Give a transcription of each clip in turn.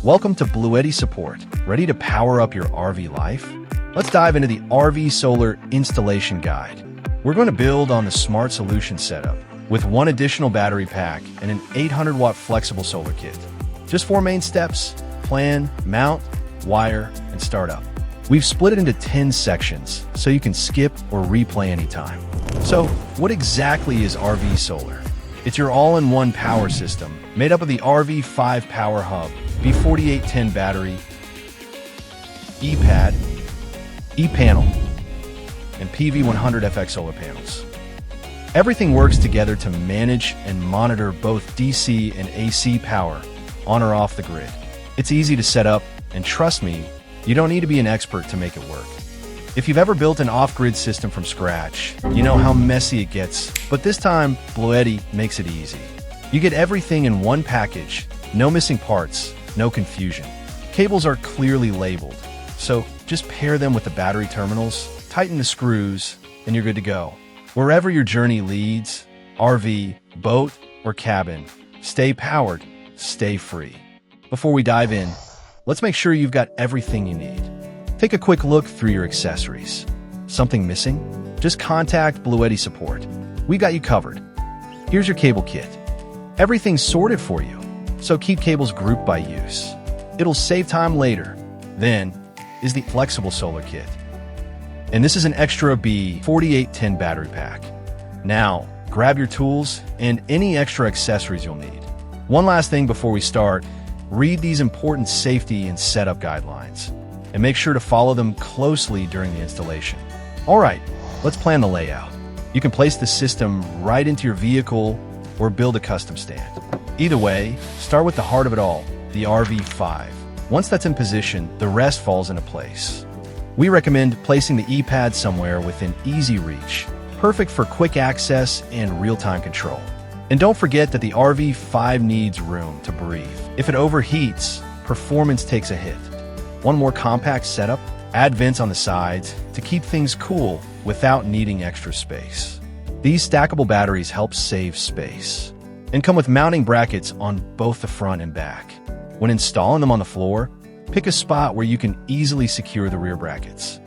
Welcome to BLUETTI Support. Ready to power up your RV life? Let's dive into the RV Solar Installation Guide. We're going to build on the Smart Solution setup with one additional battery pack and an 800-watt flexible solar kit. Just 4 main steps: plan, mount, wire, and start up. We've split it into 10 sections so you can skip or replay anytime. So, what exactly is RV Solar? It's your all-in-one power system made up of the RV5 Power Hub, B4810 battery, Epad, Epanel, and PV100FX solar panels. Everything works together to manage and monitor both DC and AC power on or off the grid. It's easy to set up, and trust me, you don't need to be an expert to make it work. If you've ever built an off-grid system from scratch, you know how messy it gets, but this time, BLUETTI makes it easy. You get everything in one package, no missing parts, no confusion. Cables are clearly labeled, so just pair them with the battery terminals, tighten the screws, and you're good to go. Wherever your journey leads, RV, boat, or cabin, stay powered, stay free. Before we dive in, let's make sure you've got everything you need. Take a quick look through your accessories. Something missing? Just contact BLUETTI Support. We got you covered. Here's your cable kit. Everything's sorted for you, so keep cables grouped by use. It'll save time later. Then is the flexible solar kit. And this is an extra B4810 battery pack. Now, grab your tools and any extra accessories you'll need. One last thing before we start, read these important safety and setup guidelines, and make sure to follow them closely during the installation. All right, let's plan the layout. You can place the system right into your vehicle or build a custom stand. Either way, start with the heart of it all, the RV5. Once that's in position, the rest falls into place. We recommend placing the Epad somewhere within easy reach, perfect for quick access and real-time control. And don't forget that the RV5 needs room to breathe. If it overheats, performance takes a hit. One more compact setup, add vents on the sides to keep things cool without needing extra space. These stackable batteries help save space and come with mounting brackets on both the front and back. When installing them on the floor, pick a spot where you can easily secure the rear brackets.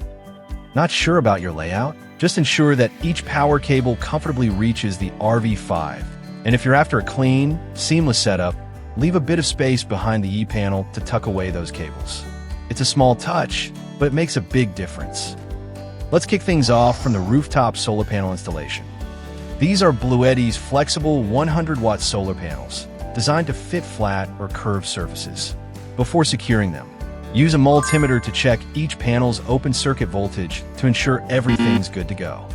Not sure about your layout? Just ensure that each power cable comfortably reaches the RV5. And if you're after a clean, seamless setup, leave a bit of space behind the E-panel to tuck away those cables. It's a small touch, but it makes a big difference. Let's kick things off from the rooftop solar panel installation. These are BLUETTI's flexible 100-watt solar panels, designed to fit flat or curved surfaces. Before securing them, use a multimeter to check each panel's open circuit voltage to ensure everything's good to go.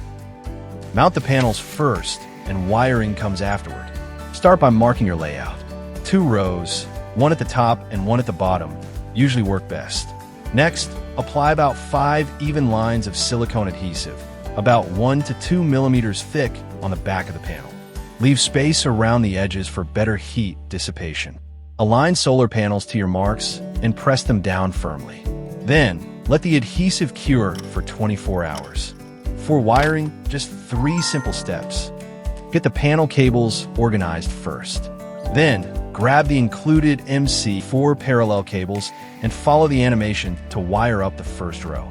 Mount the panels first, and wiring comes afterward. Start by marking your layout. 2 rows, one at the top and one at the bottom, usually work best. Next, apply about 5 even lines of silicone adhesive, about 1 to 2 millimeters thick, on the back of the panel. Leave space around the edges for better heat dissipation. Align solar panels to your marks and press them down firmly. Then, let the adhesive cure for 24 hours. For wiring, just 3 simple steps. Get the panel cables organized first. Then, grab the included MC4 parallel cables and follow the animation to wire up the first row.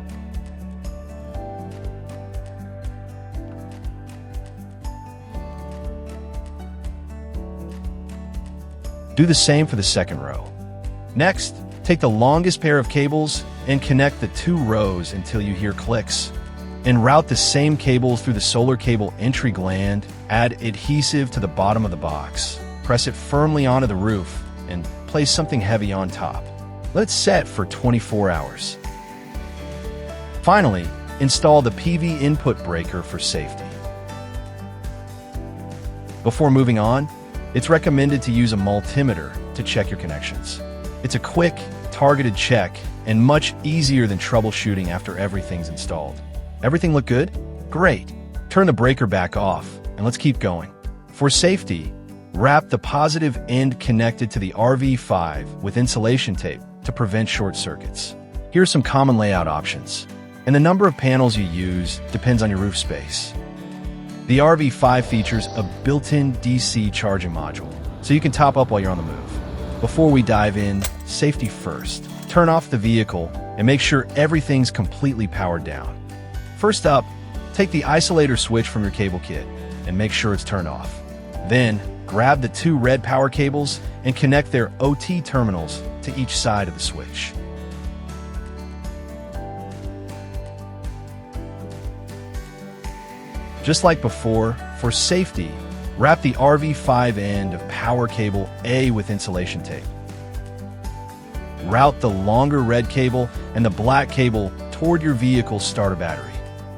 Do the same for the second row. Next, take the longest pair of cables and connect the 2 rows until you hear clicks. And route the same cables through the solar cable entry gland. Add adhesive to the bottom of the box. Press it firmly onto the roof and place something heavy on top. Let it set for 24 hours. Finally, install the PV input breaker for safety. Before moving on, it's recommended to use a multimeter to check your connections. It's a quick, targeted check and much easier than troubleshooting after everything's installed. Everything look good? Great. Turn the breaker back off and let's keep going. For safety, wrap the positive end connected to the RV5 with insulation tape to prevent short circuits. Here are some common layout options, and the number of panels you use depends on your roof space. The RV5 features a built-in DC charging module, so you can top up while you're on the move. Before we dive in, safety first. Turn off the vehicle and make sure everything's completely powered down. First up, take the isolator switch from your cable kit and make sure it's turned off. Then, grab the 2 red power cables and connect their OT terminals to each side of the switch. Just like before, for safety, wrap the RV5 end of power cable A with insulation tape. Route the longer red cable and the black cable toward your vehicle's starter battery.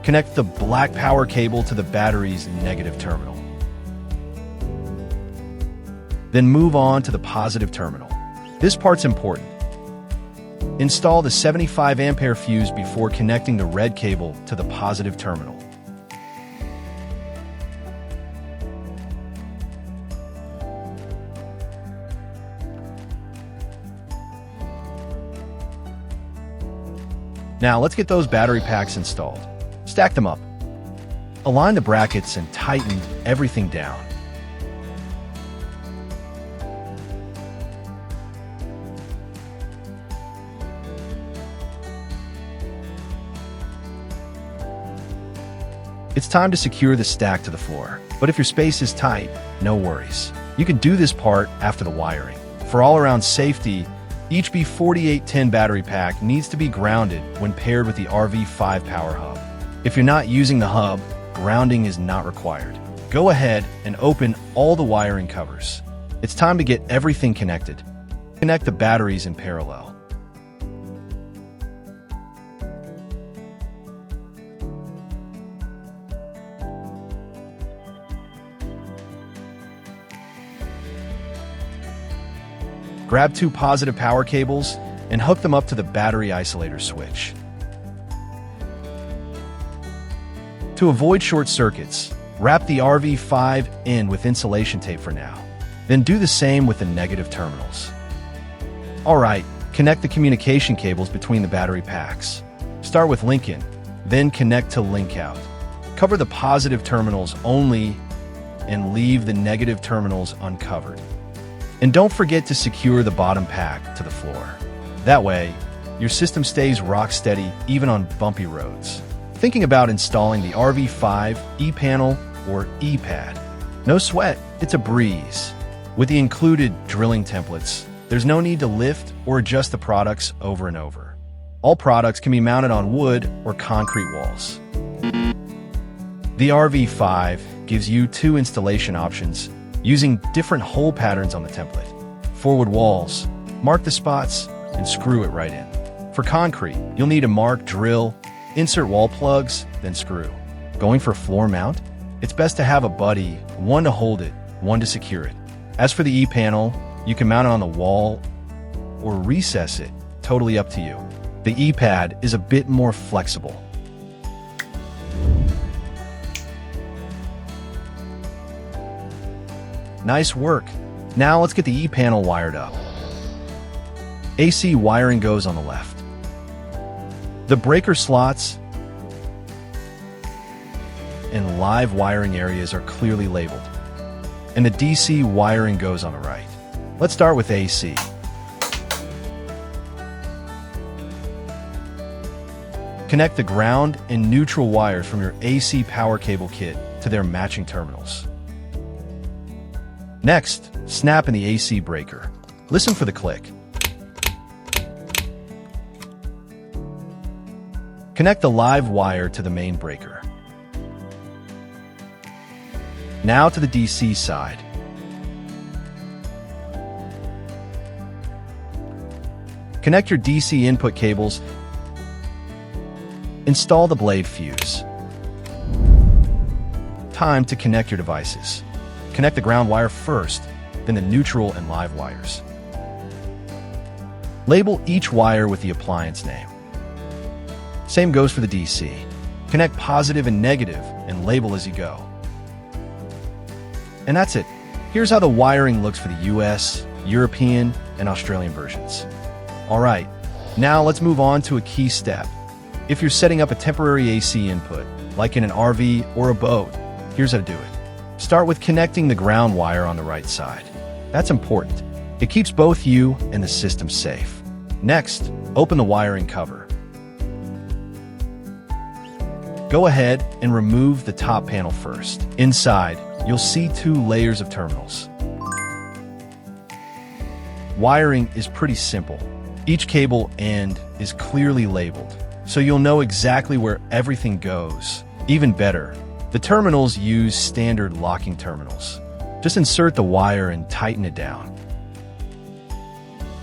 Connect the black power cable to the battery's negative terminal. Then move on to the positive terminal. This part's important. Install the 75 ampere fuse before connecting the red cable to the positive terminal. Now let's get those battery packs installed. Stack them up. Align the brackets and tighten everything down. It's time to secure the stack to the floor. But if your space is tight, no worries. You can do this part after the wiring. For all-around safety, each B4810 battery pack needs to be grounded when paired with the RV5 power hub. If you're not using the hub, grounding is not required. Go ahead and open all the wiring covers. It's time to get everything connected. Connect the batteries in parallel. Grab 2 positive power cables and hook them up to the battery isolator switch. To avoid short circuits, wrap the RV5 in with insulation tape for now. Then do the same with the negative terminals. Alright, connect the communication cables between the battery packs. Start with link in, then connect to link out. Cover the positive terminals only and leave the negative terminals uncovered. And don't forget to secure the bottom pack to the floor. That way, your system stays rock steady even on bumpy roads. Thinking about installing the RV5 E-Panel or Epad? No sweat, it's a breeze. With the included drilling templates, there's no need to lift or adjust the products over and over. All products can be mounted on wood or concrete walls. The RV5 gives you 2 installation options using different hole patterns on the template. Forward walls, mark the spots, and screw it right in. For concrete, you'll need to mark, drill, insert wall plugs, then screw. Going for floor mount? It's best to have a buddy, one to hold it, one to secure it. As for the E-Panel, you can mount it on the wall or recess it, totally up to you. The Epad is a bit more flexible. Nice work. Now let's get the E-Panel wired up. AC wiring goes on the left. The breaker slots and live wiring areas are clearly labeled. And the DC wiring goes on the right. Let's start with AC. Connect the ground and neutral wires from your AC power cable kit to their matching terminals. Next, snap in the AC breaker. Listen for the click. Connect the live wire to the main breaker. Now to the DC side. Connect your DC input cables. Install the blade fuse. Time to connect your devices. Connect the ground wire first, then the neutral and live wires. Label each wire with the appliance name. Same goes for the DC. Connect positive and negative and label as you go. And that's it. Here's how the wiring looks for the US, European, and Australian versions. Alright, now let's move on to a key step. If you're setting up a temporary AC input, like in an RV or a boat, here's how to do it. Start with connecting the ground wire on the right side. That's important. It keeps both you and the system safe. Next, open the wiring cover. Go ahead and remove the top panel first. Inside, you'll see 2 layers of terminals. Wiring is pretty simple. Each cable end is clearly labeled, so you'll know exactly where everything goes. Even better, the terminals use standard locking terminals. Just insert the wire and tighten it down.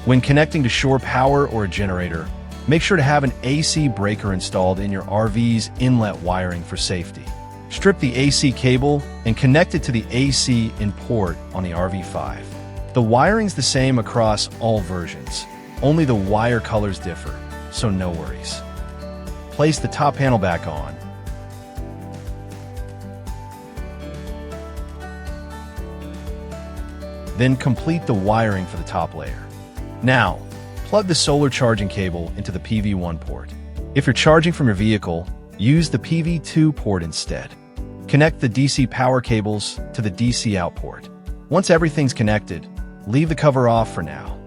When connecting to shore power or a generator, make sure to have an AC breaker installed in your RV's inlet wiring for safety. Strip the AC cable and connect it to the AC in port on the RV5. The wiring's the same across all versions, only the wire colors differ, so no worries. Place the top panel back on. Then complete the wiring for the top layer. Now, plug the solar charging cable into the PV1 port. If you're charging from your vehicle, use the PV2 port instead. Connect the DC power cables to the DC out port. Once everything's connected, leave the cover off for now.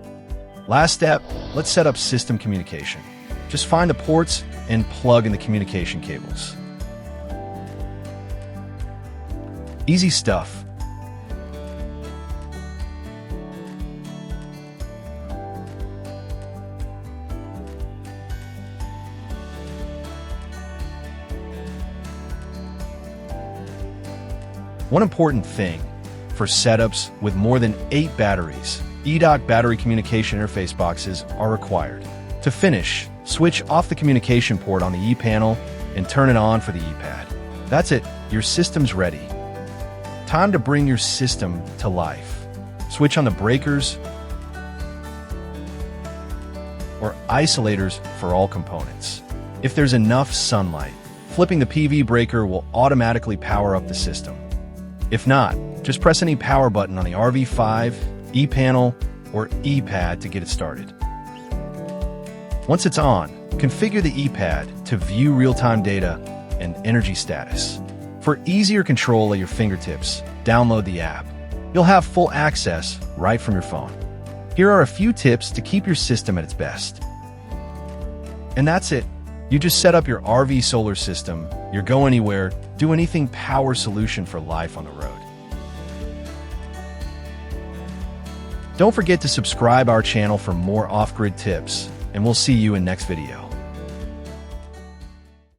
Last step, let's set up system communication. Just find the ports and plug in the communication cables. Easy stuff. One important thing, for setups with more than 8 batteries, eDock battery communication interface boxes are required. To finish, switch off the communication port on the ePanel and turn it on for the Epad. That's it, your system's ready. Time to bring your system to life. Switch on the breakers or isolators for all components. If there's enough sunlight, flipping the PV breaker will automatically power up the system. If not, just press any power button on the RV5, ePanel, or Epad to get it started. Once it's on, configure the Epad to view real-time data and energy status. For easier control at your fingertips, download the app. You'll have full access right from your phone. Here are a few tips to keep your system at its best. And that's it. You just set up your RV solar system, your go anywhere, do anything power solution for life on the road. Don't forget to subscribe our channel for more off-grid tips, and we'll see you in next video.